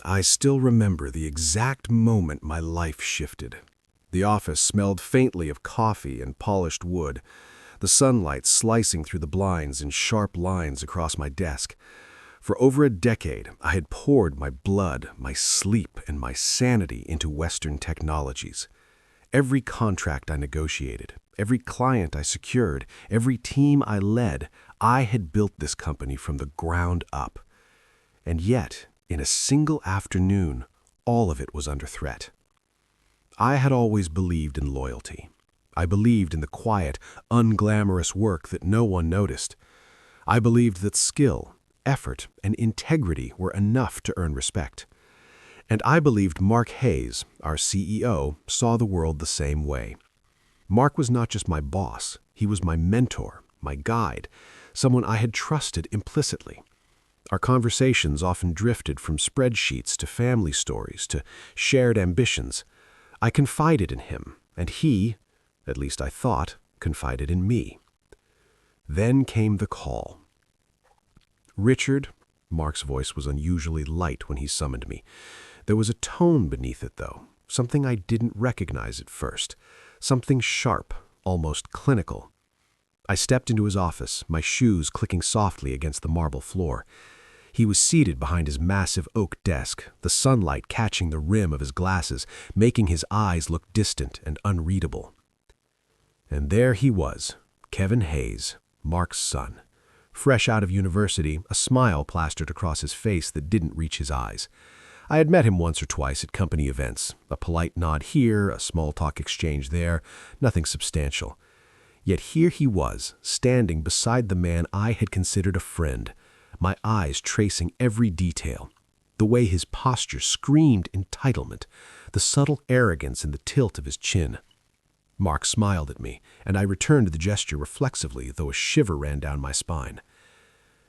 I still remember the exact moment my life shifted. The office smelled faintly of coffee and polished wood, the sunlight slicing through the blinds in sharp lines across my desk. For over a decade, I had poured my blood, my sleep, and my sanity into Western technologies. Every contract I negotiated, every client I secured, every team I led, I had built this company from the ground up. And yet, in a single afternoon, all of it was under threat. I had always believed in loyalty. I believed in the quiet, unglamorous work that no one noticed. I believed that skill, effort, and integrity were enough to earn respect. And I believed Mark Hayes, our CEO, saw the world the same way. Mark was not just my boss, he was my mentor, my guide, someone I had trusted implicitly. Our conversations often drifted from spreadsheets to family stories to shared ambitions. I confided in him, and he, at least I thought, confided in me. Then came the call. "Richard," Mark's voice was unusually light when he summoned me. There was a tone beneath it, though, something I didn't recognize at first, something sharp, almost clinical. I stepped into his office, my shoes clicking softly against the marble floor. He was seated behind his massive oak desk, the sunlight catching the rim of his glasses, making his eyes look distant and unreadable. And there he was, Kevin Hayes, Mark's son. Fresh out of university, a smile plastered across his face that didn't reach his eyes. I had met him once or twice at company events, a polite nod here, a small talk exchange there, nothing substantial. Yet here he was, standing beside the man I had considered a friend, my eyes tracing every detail. The way his posture screamed entitlement, the subtle arrogance in the tilt of his chin. Mark smiled at me, and I returned the gesture reflexively, though a shiver ran down my spine.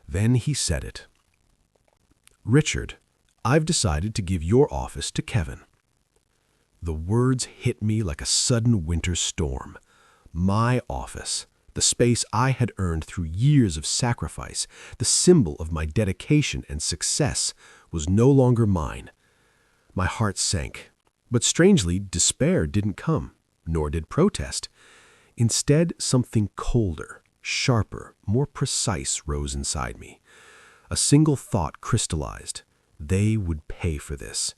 Then he said it. "Richard, I've decided to give your office to Kevin." The words hit me like a sudden winter storm. My office, the space I had earned through years of sacrifice, the symbol of my dedication and success, was no longer mine. My heart sank, but strangely, despair didn't come, nor did protest. Instead, something colder, sharper, more precise rose inside me. A single thought crystallized. They would pay for this.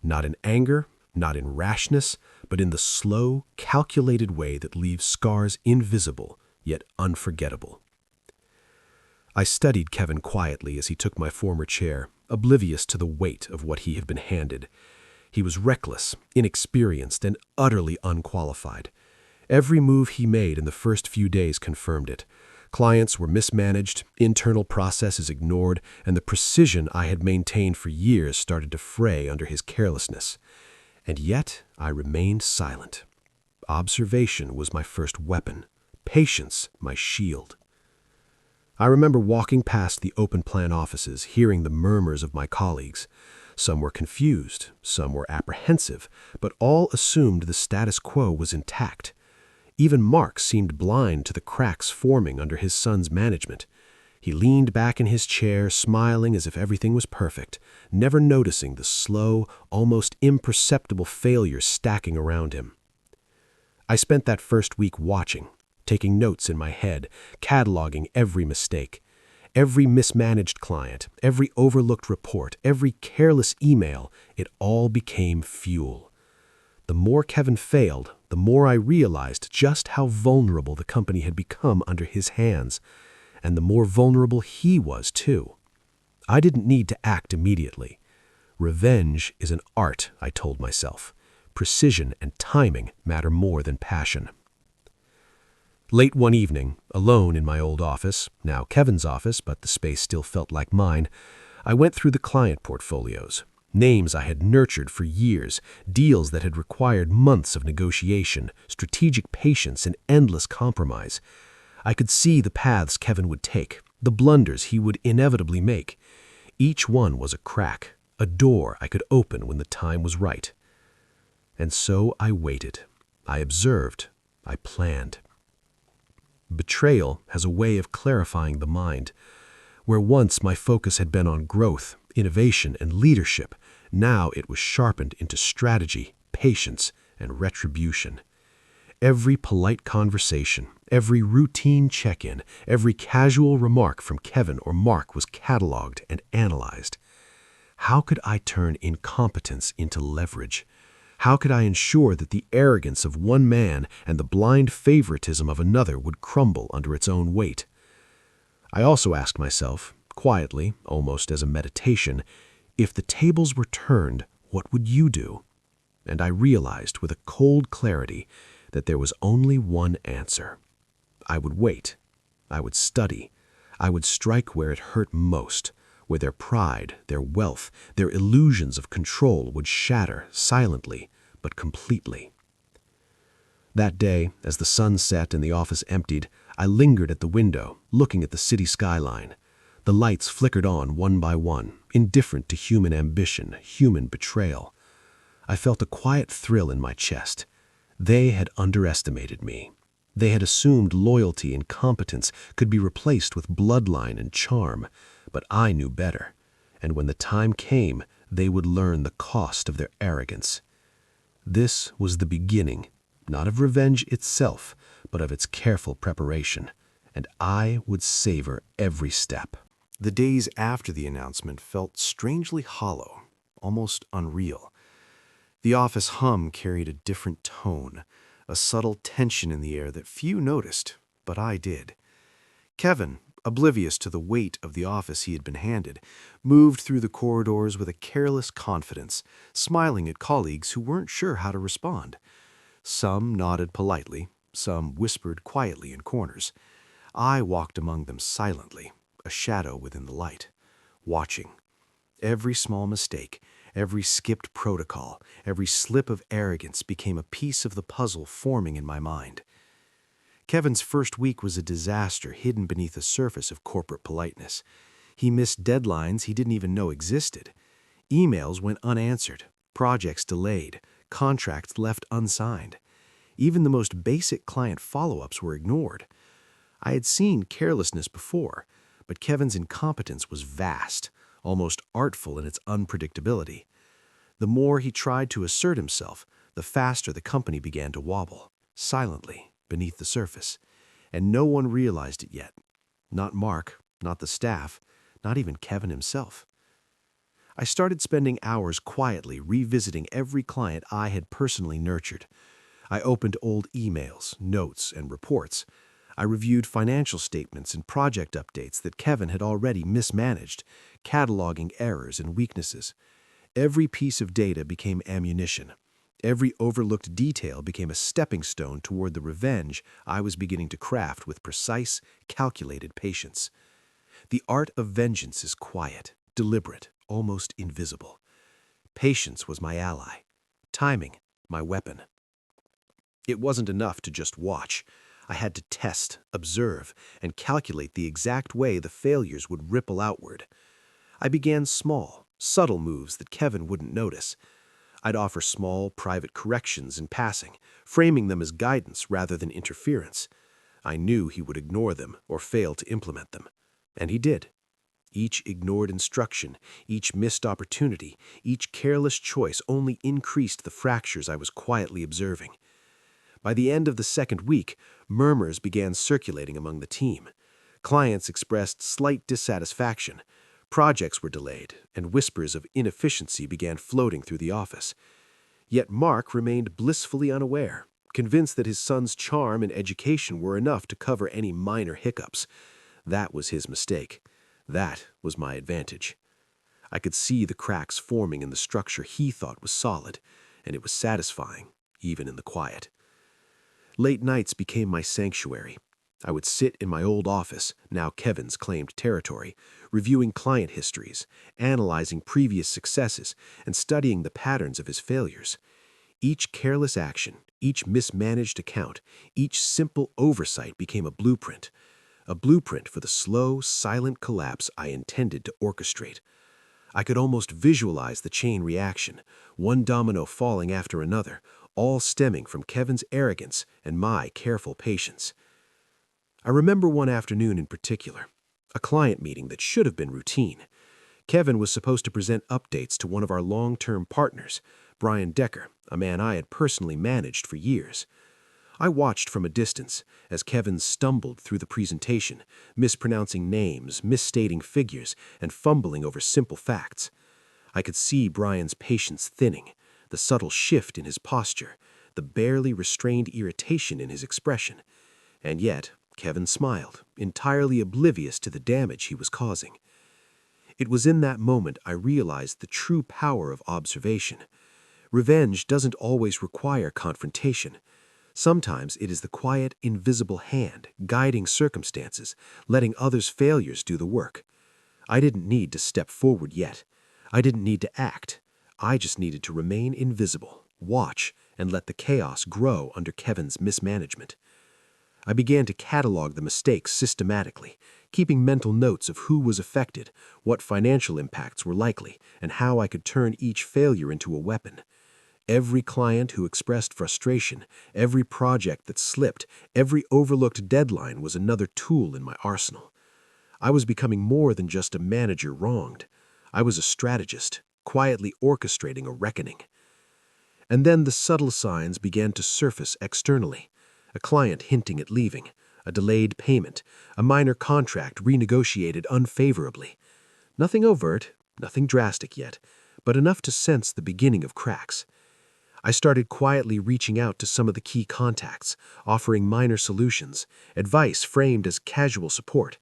Not in anger, not in rashness, but in the slow, calculated way that leaves scars invisible, yet unforgettable. I studied Kevin quietly as he took my former chair, oblivious to the weight of what he had been handed. He was reckless, inexperienced, and utterly unqualified. Every move he made in the first few days confirmed it. Clients were mismanaged, internal processes ignored, and the precision I had maintained for years started to fray under his carelessness. And yet I remained silent. Observation was my first weapon, patience my shield. I remember walking past the open-plan offices, hearing the murmurs of my colleagues. Some were confused, some were apprehensive, but all assumed the status quo was intact. Even Mark seemed blind to the cracks forming under his son's management. He leaned back in his chair, smiling as if everything was perfect, never noticing the slow, almost imperceptible failures stacking around him. I spent that first week watching, taking notes in my head, cataloging every mistake. Every mismanaged client, every overlooked report, every careless email, it all became fuel. The more Kevin failed, the more I realized just how vulnerable the company had become under his hands, and the more vulnerable he was, too. I didn't need to act immediately. Revenge is an art, I told myself. Precision and timing matter more than passion. Late one evening, alone in my old office, now Kevin's office, but the space still felt like mine, I went through the client portfolios. Names I had nurtured for years, deals that had required months of negotiation, strategic patience, and endless compromise. I could see the paths Kevin would take, the blunders he would inevitably make. Each one was a crack, a door I could open when the time was right. And so I waited. I observed. I planned. Betrayal has a way of clarifying the mind. Where once my focus had been on growth, innovation, and leadership, Now it was sharpened into strategy, patience, and retribution. Every polite conversation, every routine check-in, every casual remark from Kevin or Mark was cataloged and analyzed. How could I turn incompetence into leverage? How could I ensure that the arrogance of one man and the blind favoritism of another would crumble under its own weight? I also asked myself, quietly, almost as a meditation, if the tables were turned, what would you do? And I realized with a cold clarity that there was only one answer. I would wait. I would study. I would strike where it hurt most, where their pride, their wealth, their illusions of control would shatter silently but completely. That day, as the sun set and the office emptied, I lingered at the window, looking at the city skyline. The lights flickered on one by one, indifferent to human ambition, human betrayal. I felt a quiet thrill in my chest. They had underestimated me. They had assumed loyalty and competence could be replaced with bloodline and charm, but I knew better. And when the time came, they would learn the cost of their arrogance. This was the beginning, not of revenge itself, but of its careful preparation, and I would savor every step. The days after the announcement felt strangely hollow, almost unreal. The office hum carried a different tone, a subtle tension in the air that few noticed, but I did. Kevin, oblivious to the weight of the office he had been handed, moved through the corridors with a careless confidence, smiling at colleagues who weren't sure how to respond. Some nodded politely, some whispered quietly in corners. I walked among them silently, a shadow within the light, watching. Every small mistake, every skipped protocol, every slip of arrogance became a piece of the puzzle forming in my mind. Kevin's first week was a disaster hidden beneath a surface of corporate politeness. He missed deadlines he didn't even know existed. Emails went unanswered, projects delayed, contracts left unsigned. Even the most basic client follow-ups were ignored. I had seen carelessness before, but Kevin's incompetence was vast, almost artful in its unpredictability. The more he tried to assert himself, the faster the company began to wobble, silently, beneath the surface. And no one realized it yet. Not Mark, not the staff, not even Kevin himself. I started spending hours quietly revisiting every client I had personally nurtured. I opened old emails, notes, and reports. I reviewed financial statements and project updates that Kevin had already mismanaged, cataloging errors and weaknesses. Every piece of data became ammunition. Every overlooked detail became a stepping stone toward the revenge I was beginning to craft with precise, calculated patience. The art of vengeance is quiet, deliberate, almost invisible. Patience was my ally. Timing, my weapon. It wasn't enough to just watch. I had to test, observe, and calculate the exact way the failures would ripple outward. I began small, subtle moves that Kevin wouldn't notice. I'd offer small, private corrections in passing, framing them as guidance rather than interference. I knew he would ignore them or fail to implement them. And he did. Each ignored instruction, each missed opportunity, each careless choice only increased the fractures I was quietly observing. By the end of the second week, murmurs began circulating among the team. Clients expressed slight dissatisfaction. Projects were delayed, and whispers of inefficiency began floating through the office. Yet Mark remained blissfully unaware, convinced that his son's charm and education were enough to cover any minor hiccups. That was his mistake. That was my advantage. I could see the cracks forming in the structure he thought was solid, and it was satisfying, even in the quiet. Late nights became my sanctuary. I would sit in my old office, now Kevin's claimed territory, reviewing client histories, analyzing previous successes, and studying the patterns of his failures. Each careless action, each mismanaged account, each simple oversight became a blueprint for the slow, silent collapse I intended to orchestrate. I could almost visualize the chain reaction, one domino falling after another, all stemming from Kevin's arrogance and my careful patience. I remember one afternoon in particular, a client meeting that should have been routine. Kevin was supposed to present updates to one of our long-term partners, Brian Decker, a man I had personally managed for years. I watched from a distance as Kevin stumbled through the presentation, mispronouncing names, misstating figures, and fumbling over simple facts. I could see Brian's patience thinning, the subtle shift in his posture, the barely restrained irritation in his expression. And yet, Kevin smiled, entirely oblivious to the damage he was causing. It was in that moment I realized the true power of observation. Revenge doesn't always require confrontation. Sometimes it is the quiet, invisible hand, guiding circumstances, letting others' failures do the work. I didn't need to step forward yet. I didn't need to act. I just needed to remain invisible, watch, and let the chaos grow under Kevin's mismanagement. I began to catalog the mistakes systematically, keeping mental notes of who was affected, what financial impacts were likely, and how I could turn each failure into a weapon. Every client who expressed frustration, every project that slipped, every overlooked deadline was another tool in my arsenal. I was becoming more than just a manager wronged. I was a strategist, quietly orchestrating a reckoning. And then the subtle signs began to surface externally. A client hinting at leaving, a delayed payment, a minor contract renegotiated unfavorably. Nothing overt, nothing drastic yet, but enough to sense the beginning of cracks. I started quietly reaching out to some of the key contacts, offering minor solutions, advice framed as casual support.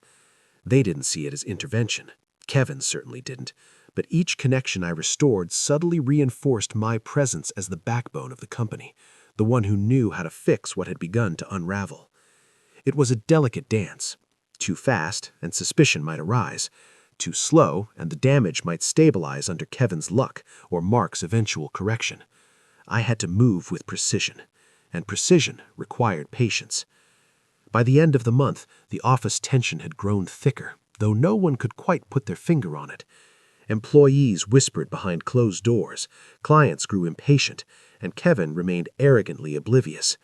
They didn't see it as intervention. Kevin certainly didn't, but each connection I restored subtly reinforced my presence as the backbone of the company, the one who knew how to fix what had begun to unravel. It was a delicate dance. Too fast, and suspicion might arise. Too slow, and the damage might stabilize under Kevin's luck or Mark's eventual correction. I had to move with precision, and precision required patience. By the end of the month, the office tension had grown thicker, though no one could quite put their finger on it. Employees whispered behind closed doors, clients grew impatient, and Kevin remained arrogantly oblivious.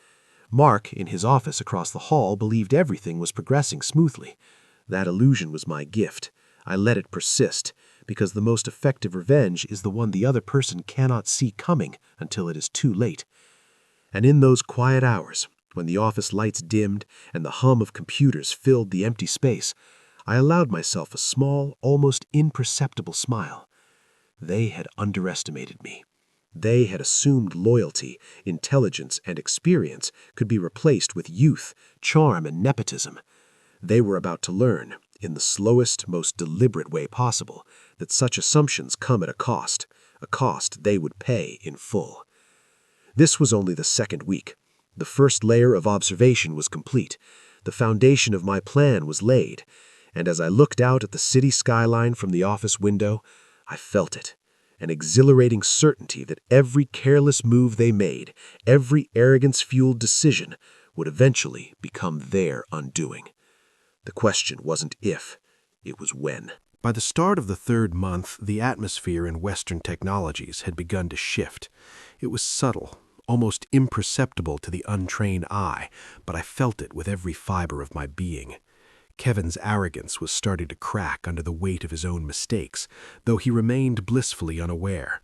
Mark, in his office across the hall, believed everything was progressing smoothly. That illusion was my gift. I let it persist, because the most effective revenge is the one the other person cannot see coming until it is too late. And in those quiet hours, when the office lights dimmed and the hum of computers filled the empty space, I allowed myself a small, almost imperceptible smile. They had underestimated me. They had assumed loyalty, intelligence, and experience could be replaced with youth, charm, and nepotism. They were about to learn, in the slowest, most deliberate way possible, that such assumptions come at a cost they would pay in full. This was only the second week. The first layer of observation was complete. The foundation of my plan was laid. And as I looked out at the city skyline from the office window, I felt it, an exhilarating certainty that every careless move they made, every arrogance-fueled decision, would eventually become their undoing. The question wasn't if, it was when. By the start of the third month, the atmosphere in Western technologies had begun to shift. It was subtle, almost imperceptible to the untrained eye, but I felt it with every fiber of my being. Kevin's arrogance was starting to crack under the weight of his own mistakes, though he remained blissfully unaware.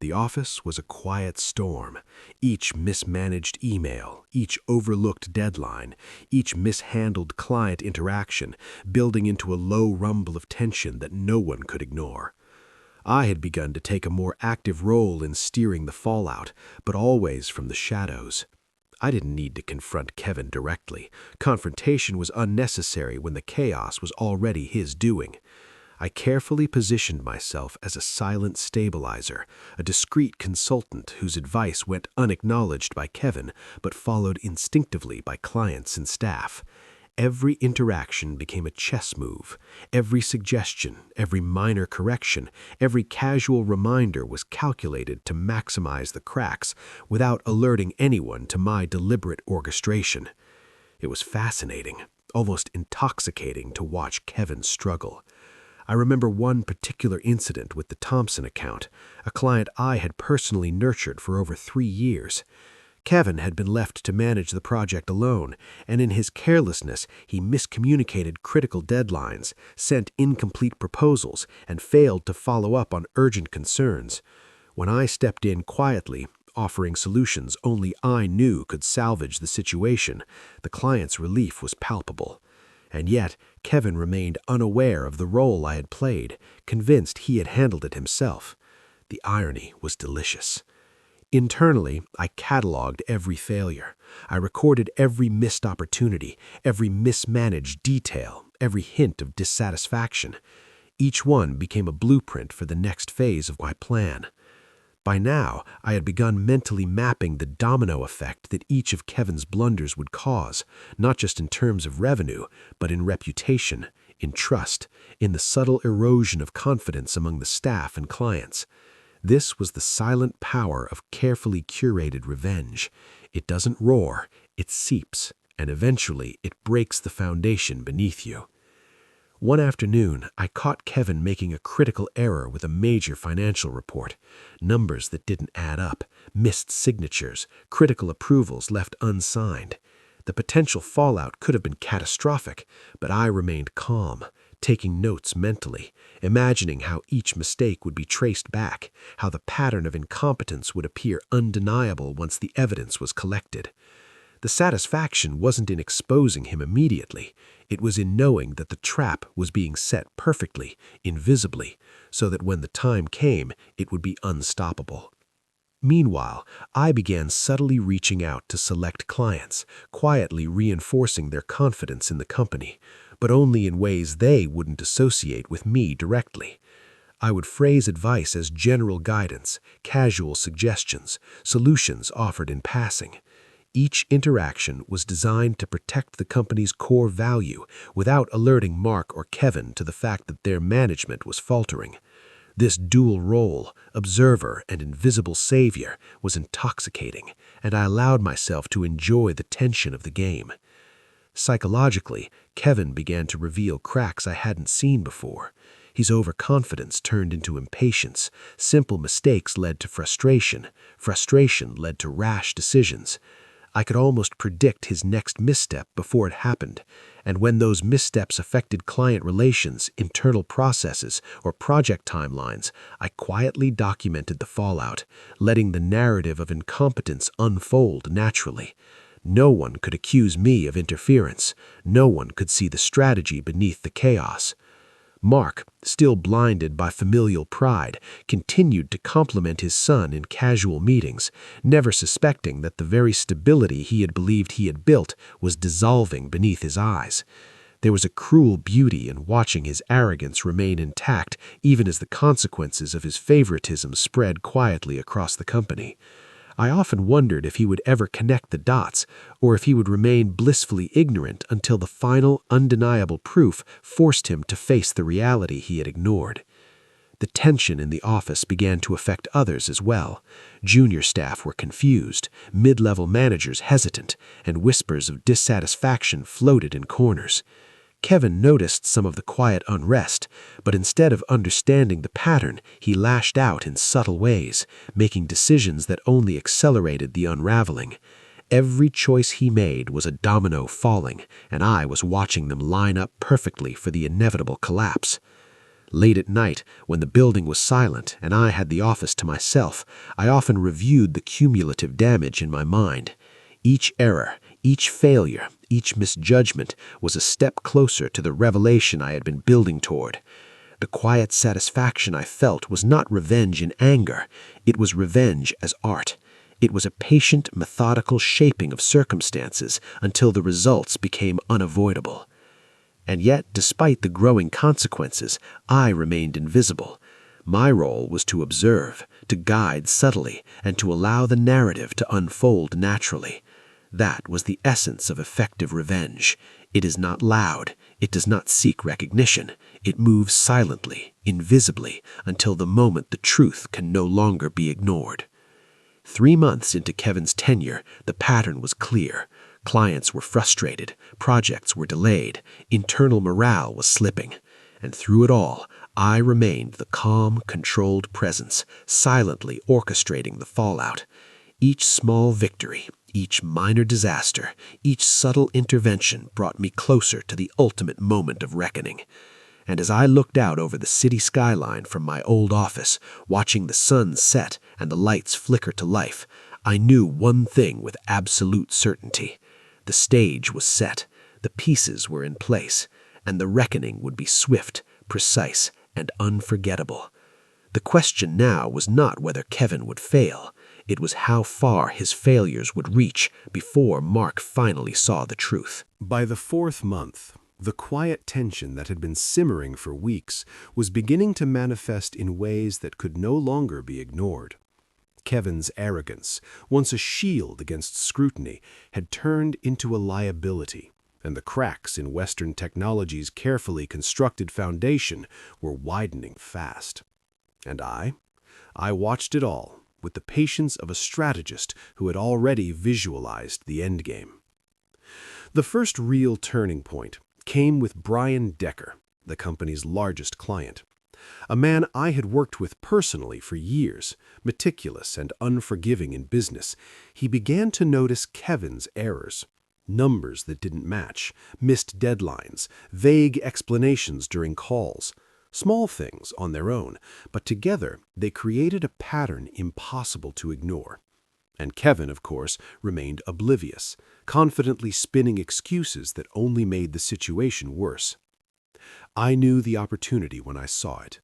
The office was a quiet storm. Each mismanaged email, each overlooked deadline, each mishandled client interaction, building into a low rumble of tension that no one could ignore. I had begun to take a more active role in steering the fallout, but always from the shadows. I didn't need to confront Kevin directly. Confrontation was unnecessary when the chaos was already his doing. I carefully positioned myself as a silent stabilizer, a discreet consultant whose advice went unacknowledged by Kevin, but followed instinctively by clients and staff. Every interaction became a chess move. Every suggestion, every minor correction, every casual reminder was calculated to maximize the cracks without alerting anyone to my deliberate orchestration. It was fascinating, almost intoxicating to watch Kevin struggle. I remember one particular incident with the Thompson account, a client I had personally nurtured for over 3 years. Kevin had been left to manage the project alone, and in his carelessness, he miscommunicated critical deadlines, sent incomplete proposals, and failed to follow up on urgent concerns. When I stepped in quietly, offering solutions only I knew could salvage the situation, the client's relief was palpable. And yet, Kevin remained unaware of the role I had played, convinced he had handled it himself. The irony was delicious. Internally, I cataloged every failure. I recorded every missed opportunity, every mismanaged detail, every hint of dissatisfaction. Each one became a blueprint for the next phase of my plan. By now, I had begun mentally mapping the domino effect that each of Kevin's blunders would cause, not just in terms of revenue, but in reputation, in trust, in the subtle erosion of confidence among the staff and clients. This was the silent power of carefully curated revenge. It doesn't roar, it seeps, and eventually it breaks the foundation beneath you. One afternoon, I caught Kevin making a critical error with a major financial report. Numbers that didn't add up, missed signatures, critical approvals left unsigned. The potential fallout could have been catastrophic, but I remained calm, taking notes mentally, imagining how each mistake would be traced back, how the pattern of incompetence would appear undeniable once the evidence was collected. The satisfaction wasn't in exposing him immediately. It was in knowing that the trap was being set perfectly, invisibly, so that when the time came, it would be unstoppable. Meanwhile, I began subtly reaching out to select clients, quietly reinforcing their confidence in the company, but only in ways they wouldn't associate with me directly. I would phrase advice as general guidance, casual suggestions, solutions offered in passing. Each interaction was designed to protect the company's core value without alerting Mark or Kevin to the fact that their management was faltering. This dual role, observer and invisible savior, was intoxicating, and I allowed myself to enjoy the tension of the game. Psychologically, Kevin began to reveal cracks I hadn't seen before. His overconfidence turned into impatience. Simple mistakes led to frustration. Frustration led to rash decisions. I could almost predict his next misstep before it happened, and when those missteps affected client relations, internal processes, or project timelines, I quietly documented the fallout, letting the narrative of incompetence unfold naturally. No one could accuse me of interference. No one could see the strategy beneath the chaos. Mark, still blinded by familial pride, continued to compliment his son in casual meetings, never suspecting that the very stability he had believed he had built was dissolving beneath his eyes. There was a cruel beauty in watching his arrogance remain intact even as the consequences of his favoritism spread quietly across the company. I often wondered if he would ever connect the dots, or if he would remain blissfully ignorant until the final, undeniable proof forced him to face the reality he had ignored. The tension in the office began to affect others as well. Junior staff were confused, mid-level managers hesitant, and whispers of dissatisfaction floated in corners. Kevin noticed some of the quiet unrest, but instead of understanding the pattern, he lashed out in subtle ways, making decisions that only accelerated the unraveling. Every choice he made was a domino falling, and I was watching them line up perfectly for the inevitable collapse. Late at night, when the building was silent and I had the office to myself, I often reviewed the cumulative damage in my mind. Each error, each failure, each misjudgment was a step closer to the revelation I had been building toward. The quiet satisfaction I felt was not revenge in anger. It was revenge as art. It was a patient, methodical shaping of circumstances until the results became unavoidable. And yet, despite the growing consequences, I remained invisible. My role was to observe, to guide subtly, and to allow the narrative to unfold naturally. That was the essence of effective revenge. It is not loud. It does not seek recognition. It moves silently, invisibly, until the moment the truth can no longer be ignored. 3 months into Kevin's tenure, the pattern was clear. Clients were frustrated, projects were delayed, internal morale was slipping. And through it all, I remained the calm, controlled presence, silently orchestrating the fallout. Each small victory, Each minor disaster, each subtle intervention brought me closer to the ultimate moment of reckoning. And as I looked out over the city skyline from my old office, watching the sun set and the lights flicker to life, I knew one thing with absolute certainty. The stage was set, the pieces were in place, and the reckoning would be swift, precise, and unforgettable. The question now was not whether Kevin would fail. It was how far his failures would reach before Mark finally saw the truth. By the fourth month, the quiet tension that had been simmering for weeks was beginning to manifest in ways that could no longer be ignored. Kevin's arrogance, once a shield against scrutiny, had turned into a liability, and the cracks in Western technology's carefully constructed foundation were widening fast. And I watched it all with the patience of a strategist who had already visualized the endgame. The first real turning point came with Brian Decker, the company's largest client. A man I had worked with personally for years, meticulous and unforgiving in business, he began to notice Kevin's errors. Numbers that didn't match, missed deadlines, vague explanations during calls. Small things on their own, but together they created a pattern impossible to ignore. And Kevin, of course, remained oblivious, confidently spinning excuses that only made the situation worse. I knew the opportunity when I saw it.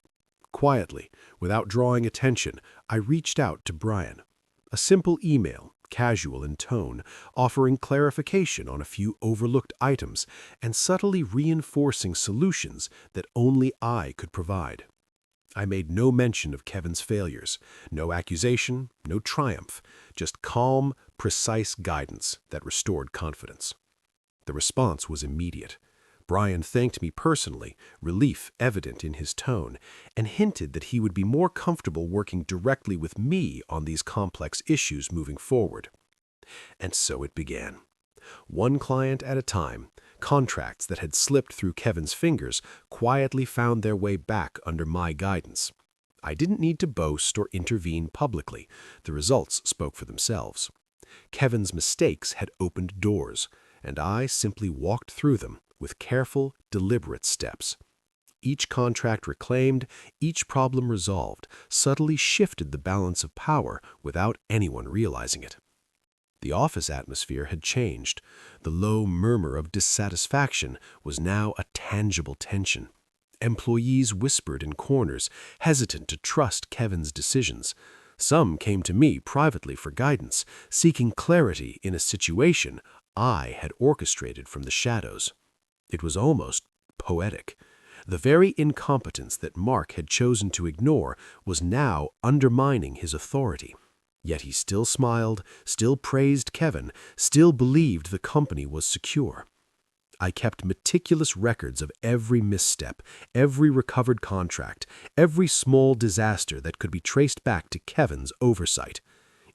Quietly, without drawing attention, I reached out to Brian. A simple email, casual in tone, offering clarification on a few overlooked items and subtly reinforcing solutions that only I could provide. I made no mention of Kevin's failures, no accusation, no triumph, just calm, precise guidance that restored confidence. The response was immediate. Brian thanked me personally, relief evident in his tone, and hinted that he would be more comfortable working directly with me on these complex issues moving forward. And so it began. One client at a time, contracts that had slipped through Kevin's fingers quietly found their way back under my guidance. I didn't need to boast or intervene publicly. The results spoke for themselves. Kevin's mistakes had opened doors, and I simply walked through them with careful, deliberate steps. Each contract reclaimed, each problem resolved, subtly shifted the balance of power without anyone realizing it. The office atmosphere had changed. The low murmur of dissatisfaction was now a tangible tension. Employees whispered in corners, hesitant to trust Kevin's decisions. Some came to me privately for guidance, seeking clarity in a situation I had orchestrated from the shadows. It was almost poetic. The very incompetence that Mark had chosen to ignore was now undermining his authority. Yet he still smiled, still praised Kevin, still believed the company was secure. I kept meticulous records of every misstep, every recovered contract, every small disaster that could be traced back to Kevin's oversight.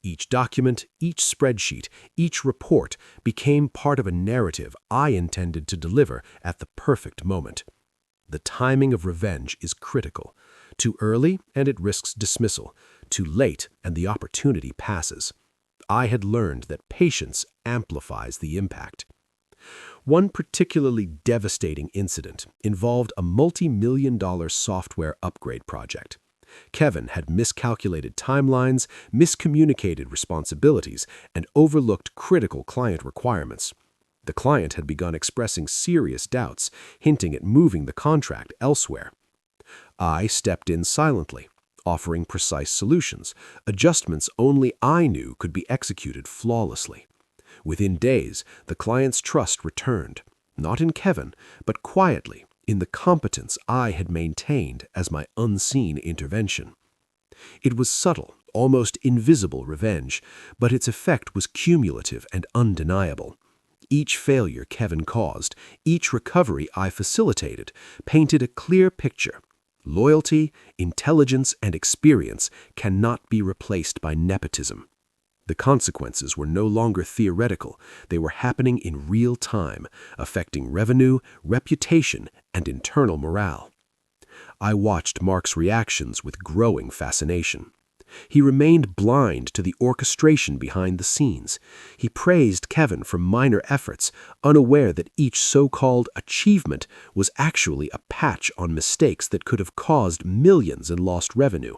Each document, each spreadsheet, each report became part of a narrative I intended to deliver at the perfect moment. The timing of revenge is critical. Too early, and it risks dismissal. Too late, and the opportunity passes. I had learned that patience amplifies the impact. One particularly devastating incident involved a multi-million-dollar software upgrade project. Kevin had miscalculated timelines, miscommunicated responsibilities, and overlooked critical client requirements. The client had begun expressing serious doubts, hinting at moving the contract elsewhere. I stepped in silently, offering precise solutions, adjustments only I knew could be executed flawlessly. Within days, the client's trust returned, not in Kevin, but quietly in the competence I had maintained as my unseen intervention. It was subtle, almost invisible revenge, but its effect was cumulative and undeniable. Each failure Kevin caused, each recovery I facilitated, painted a clear picture. Loyalty, intelligence, and experience cannot be replaced by nepotism. The consequences were no longer theoretical. They were happening in real time, affecting revenue, reputation, and internal morale. I watched Mark's reactions with growing fascination. He remained blind to the orchestration behind the scenes. He praised Kevin for minor efforts, unaware that each so-called achievement was actually a patch on mistakes that could have caused millions in lost revenue.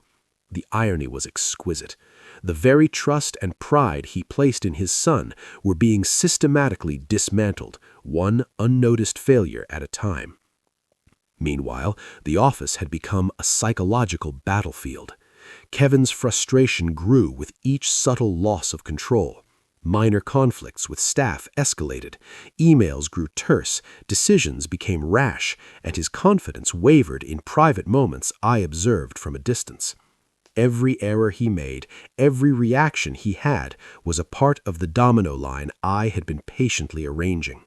The irony was exquisite. The very trust and pride he placed in his son were being systematically dismantled, one unnoticed failure at a time. Meanwhile, the office had become a psychological battlefield. Kevin's frustration grew with each subtle loss of control. Minor conflicts with staff escalated, emails grew terse, decisions became rash, and his confidence wavered in private moments I observed from a distance. Every error he made, every reaction he had, was a part of the domino line I had been patiently arranging.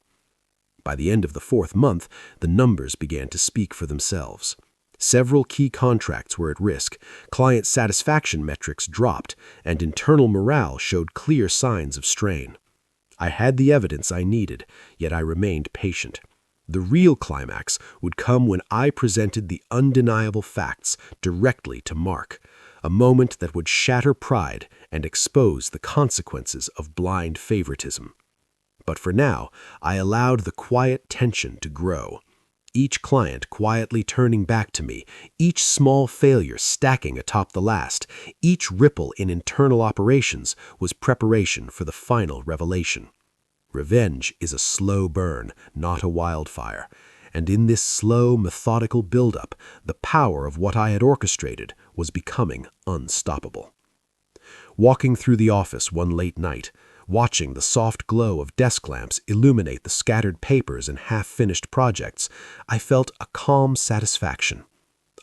By the end of the 4th month, the numbers began to speak for themselves. Several key contracts were at risk, client satisfaction metrics dropped, and internal morale showed clear signs of strain. I had the evidence I needed, yet I remained patient. The real climax would come when I presented the undeniable facts directly to Mark, a moment that would shatter pride and expose the consequences of blind favoritism. But for now, I allowed the quiet tension to grow. Each client quietly turning back to me, each small failure stacking atop the last, each ripple in internal operations was preparation for the final revelation. Revenge is a slow burn, not a wildfire, and in this slow, methodical buildup, the power of what I had orchestrated was becoming unstoppable. Walking through the office one late night, watching the soft glow of desk lamps illuminate the scattered papers and half-finished projects, I felt a calm satisfaction.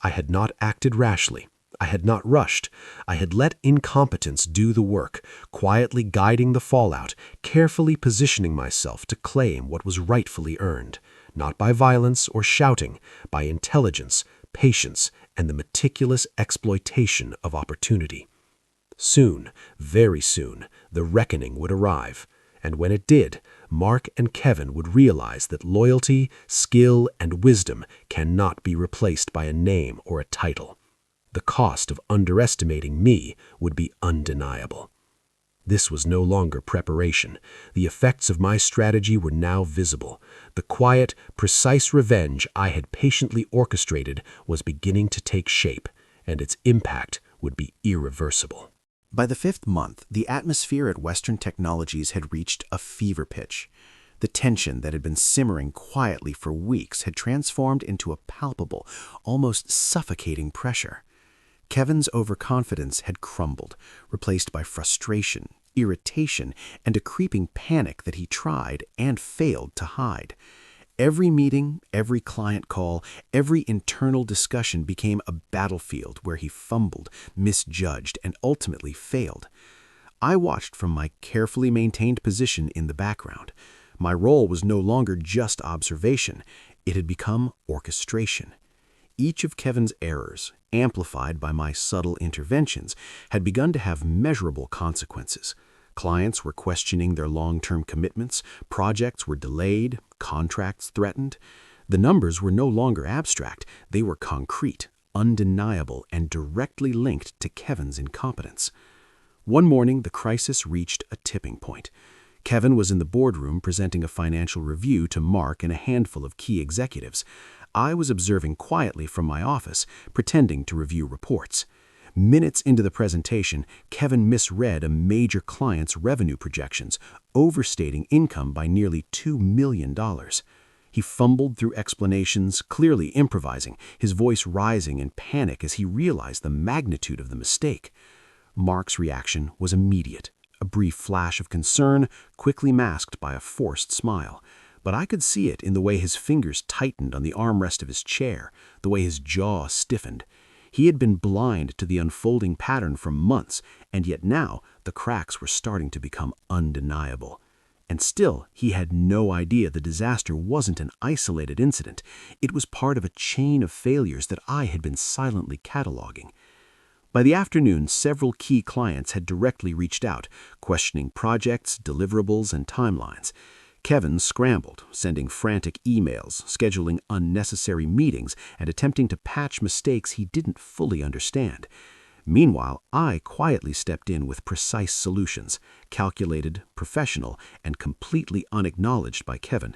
I had not acted rashly. I had not rushed. I had let incompetence do the work, quietly guiding the fallout, carefully positioning myself to claim what was rightfully earned, not by violence or shouting, by intelligence, patience, and the meticulous exploitation of opportunity. Soon, very soon, the reckoning would arrive, and when it did, Mark and Kevin would realize that loyalty, skill, and wisdom cannot be replaced by a name or a title. The cost of underestimating me would be undeniable. This was no longer preparation. The effects of my strategy were now visible. The quiet, precise revenge I had patiently orchestrated was beginning to take shape, and its impact would be irreversible. By the 5th month, the atmosphere at Western Technologies had reached a fever pitch. The tension that had been simmering quietly for weeks had transformed into a palpable, almost suffocating pressure. Kevin's overconfidence had crumbled, replaced by frustration, irritation, and a creeping panic that he tried and failed to hide. Every meeting, every client call, every internal discussion became a battlefield where he fumbled, misjudged, and ultimately failed. I watched from my carefully maintained position in the background. My role was no longer just observation. It had become orchestration. Each of Kevin's errors, amplified by my subtle interventions, had begun to have measurable consequences. Clients were questioning their long-term commitments, projects were delayed, contracts threatened. The numbers were no longer abstract, they were concrete, undeniable, and directly linked to Kevin's incompetence. One morning, the crisis reached a tipping point. Kevin was in the boardroom presenting a financial review to Mark and a handful of key executives. I was observing quietly from my office, pretending to review reports. Minutes into the presentation, Kevin misread a major client's revenue projections, overstating income by nearly $2 million. He fumbled through explanations, clearly improvising, his voice rising in panic as he realized the magnitude of the mistake. Mark's reaction was immediate, a brief flash of concern, quickly masked by a forced smile. But I could see it in the way his fingers tightened on the armrest of his chair, the way his jaw stiffened. He had been blind to the unfolding pattern for months, and yet now the cracks were starting to become undeniable. And still, he had no idea the disaster wasn't an isolated incident. It was part of a chain of failures that I had been silently cataloging. By the afternoon, several key clients had directly reached out, questioning projects, deliverables, and timelines. Kevin scrambled, sending frantic emails, scheduling unnecessary meetings, and attempting to patch mistakes he didn't fully understand. Meanwhile, I quietly stepped in with precise solutions, calculated, professional, and completely unacknowledged by Kevin.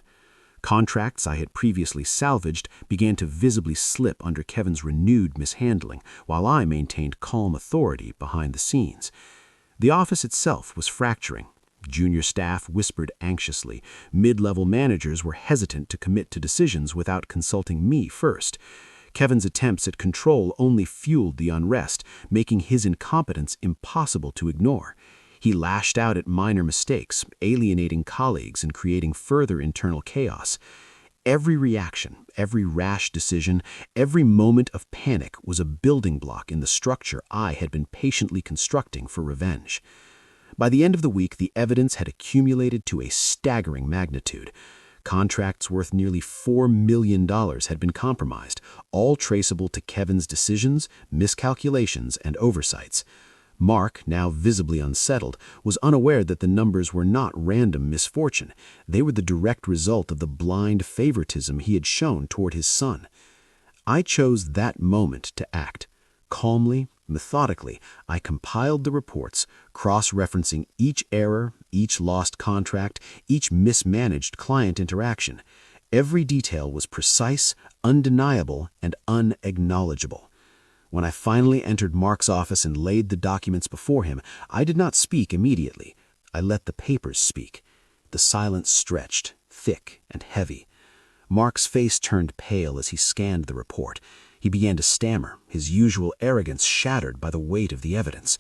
Contracts I had previously salvaged began to visibly slip under Kevin's renewed mishandling, while I maintained calm authority behind the scenes. The office itself was fracturing. Junior staff whispered anxiously. Mid-level managers were hesitant to commit to decisions without consulting me first. Kevin's attempts at control only fueled the unrest, making his incompetence impossible to ignore. He lashed out at minor mistakes, alienating colleagues and creating further internal chaos. Every reaction, every rash decision, every moment of panic was a building block in the structure I had been patiently constructing for revenge. By the end of the week, the evidence had accumulated to a staggering magnitude. Contracts worth nearly $4 million had been compromised, all traceable to Kevin's decisions, miscalculations, and oversights. Mark, now visibly unsettled, was unaware that the numbers were not random misfortune. They were the direct result of the blind favoritism he had shown toward his son. I chose that moment to act. Calmly, methodically, I compiled the reports, cross-referencing each error, each lost contract, each mismanaged client interaction. Every detail was precise, undeniable, and unacknowledgeable. When I finally entered Mark's office and laid the documents before him, I did not speak immediately. I let the papers speak. The silence stretched, thick and heavy. Mark's face turned pale as he scanned the report. He began to stammer, his usual arrogance shattered by the weight of the evidence.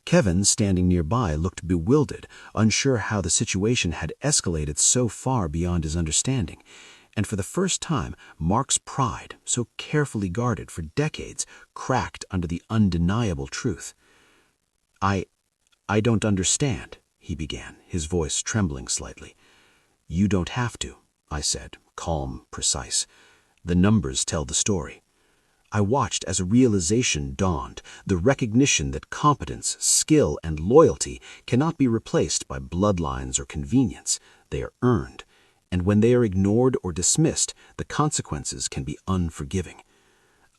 Kevin, standing nearby, looked bewildered, unsure how the situation had escalated so far beyond his understanding. And for the first time, Mark's pride, so carefully guarded for decades, cracked under the undeniable truth. I don't understand," he began, his voice trembling slightly. "You don't have to," I said, calm, precise. "The numbers tell the story." I watched as a realization dawned, the recognition that competence, skill, and loyalty cannot be replaced by bloodlines or convenience. They are earned. And when they are ignored or dismissed, the consequences can be unforgiving.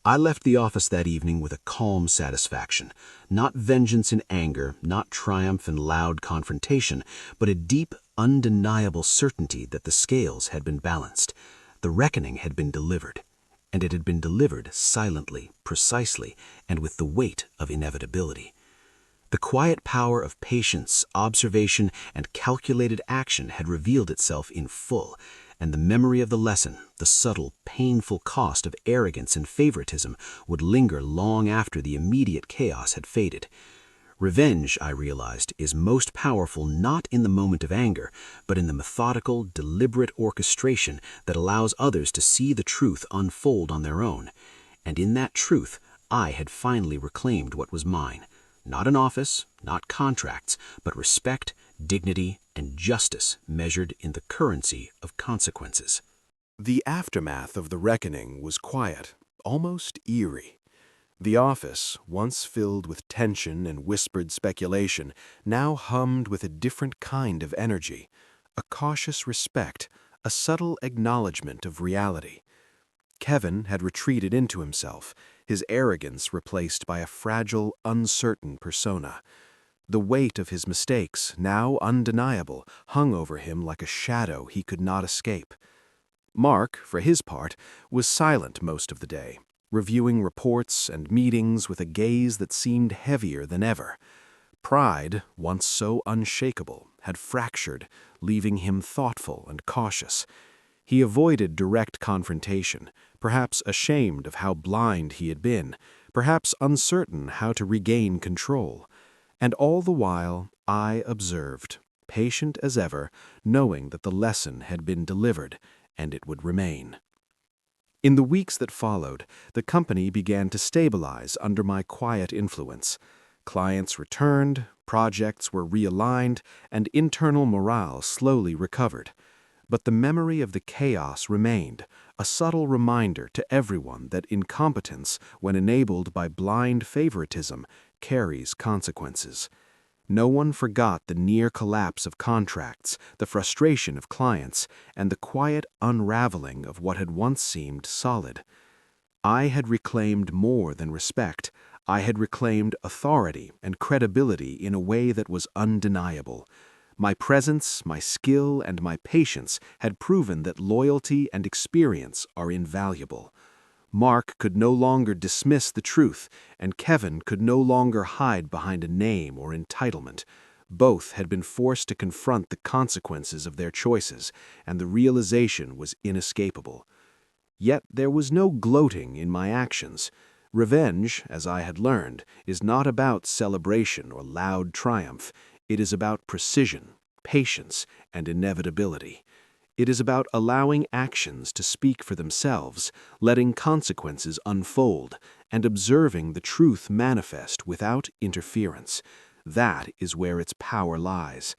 I left the office that evening with a calm satisfaction, not vengeance in anger, not triumph in loud confrontation, but a deep, undeniable certainty that the scales had been balanced. The reckoning had been delivered, and it had been delivered silently, precisely, and with the weight of inevitability. The quiet power of patience, observation, and calculated action had revealed itself in full, and the memory of the lesson, the subtle, painful cost of arrogance and favoritism, would linger long after the immediate chaos had faded. Revenge, I realized, is most powerful not in the moment of anger, but in the methodical, deliberate orchestration that allows others to see the truth unfold on their own. And in that truth, I had finally reclaimed what was mine. Not an office, not contracts, but respect, dignity, and justice measured in the currency of consequences. The aftermath of the reckoning was quiet, almost eerie. The office, once filled with tension and whispered speculation, now hummed with a different kind of energy, a cautious respect, a subtle acknowledgement of reality. Kevin had retreated into himself, his arrogance replaced by a fragile, uncertain persona. The weight of his mistakes, now undeniable, hung over him like a shadow he could not escape. Mark, for his part, was silent most of the day, reviewing reports and meetings with a gaze that seemed heavier than ever. Pride, once so unshakable, had fractured, leaving him thoughtful and cautious. He avoided direct confrontation, perhaps ashamed of how blind he had been, perhaps uncertain how to regain control. And all the while, I observed, patient as ever, knowing that the lesson had been delivered, and it would remain. In the weeks that followed, the company began to stabilize under my quiet influence. Clients returned, projects were realigned, and internal morale slowly recovered. But the memory of the chaos remained, a subtle reminder to everyone that incompetence, when enabled by blind favoritism, carries consequences. No one forgot the near collapse of contracts, the frustration of clients, and the quiet unraveling of what had once seemed solid. I had reclaimed more than respect. I had reclaimed authority and credibility in a way that was undeniable. My presence, my skill, and my patience had proven that loyalty and experience are invaluable. Mark could no longer dismiss the truth, and Kevin could no longer hide behind a name or entitlement. Both had been forced to confront the consequences of their choices, and the realization was inescapable. Yet there was no gloating in my actions. Revenge, as I had learned, is not about celebration or loud triumph. It is about precision, patience, and inevitability. It is about allowing actions to speak for themselves, letting consequences unfold, and observing the truth manifest without interference. That is where its power lies.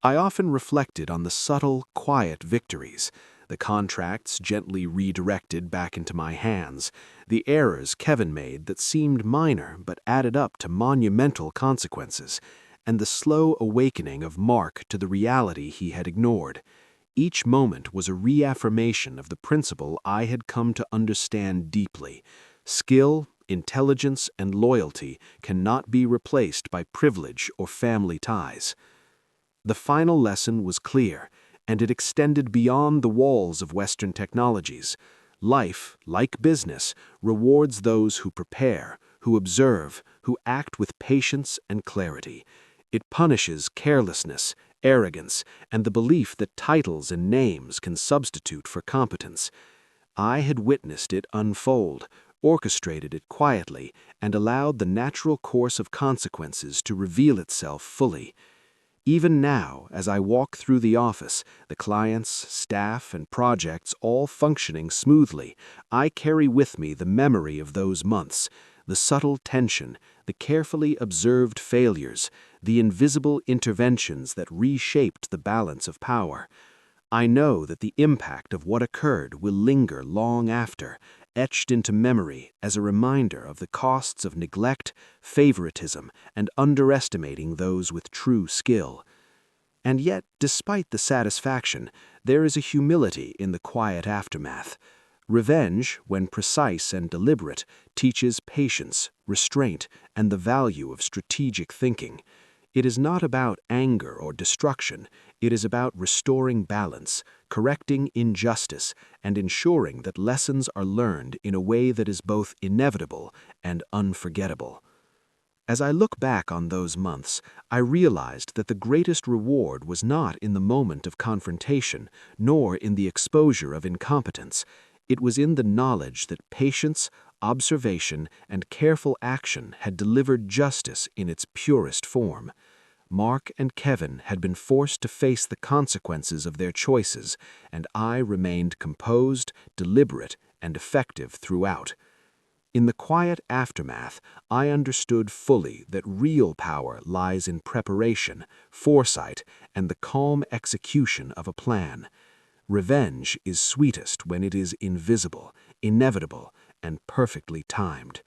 I often reflected on the subtle, quiet victories, the contracts gently redirected back into my hands, the errors Kevin made that seemed minor but added up to monumental consequences, and the slow awakening of Mark to the reality he had ignored. Each moment was a reaffirmation of the principle I had come to understand deeply. Skill, intelligence, and loyalty cannot be replaced by privilege or family ties. The final lesson was clear, and it extended beyond the walls of Western technologies. Life, like business, rewards those who prepare, who observe, who act with patience and clarity. It punishes carelessness, arrogance, and the belief that titles and names can substitute for competence. I had witnessed it unfold, orchestrated it quietly, and allowed the natural course of consequences to reveal itself fully. Even now, as I walk through the office, the clients, staff, and projects all functioning smoothly, I carry with me the memory of those months, the subtle tension, the carefully observed failures, the invisible interventions that reshaped the balance of power. I know that the impact of what occurred will linger long after, etched into memory as a reminder of the costs of neglect, favoritism, and underestimating those with true skill. And yet, despite the satisfaction, there is a humility in the quiet aftermath. Revenge, when precise and deliberate, teaches patience, restraint, and the value of strategic thinking. It is not about anger or destruction. It is about restoring balance, correcting injustice, and ensuring that lessons are learned in a way that is both inevitable and unforgettable. As I look back on those months, I realized that the greatest reward was not in the moment of confrontation, nor in the exposure of incompetence. It was in the knowledge that patience, observation, and careful action had delivered justice in its purest form. Mark and Kevin had been forced to face the consequences of their choices, and I remained composed, deliberate, and effective throughout. In the quiet aftermath, I understood fully that real power lies in preparation, foresight, and the calm execution of a plan. Revenge is sweetest when it is invisible, inevitable, and perfectly timed.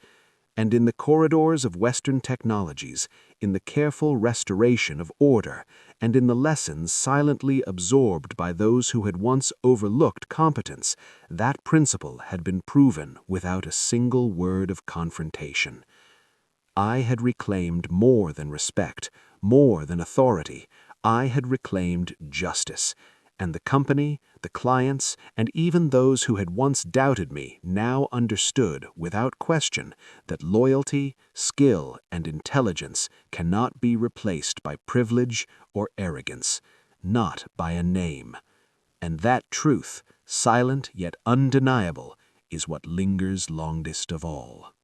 And in the corridors of Western technologies, in the careful restoration of order, and in the lessons silently absorbed by those who had once overlooked competence, that principle had been proven without a single word of confrontation. I had reclaimed more than respect, more than authority. I had reclaimed justice. And the company, the clients, and even those who had once doubted me now understood, without question, that loyalty, skill, and intelligence cannot be replaced by privilege or arrogance, not by a name. And that truth, silent yet undeniable, is what lingers longest of all.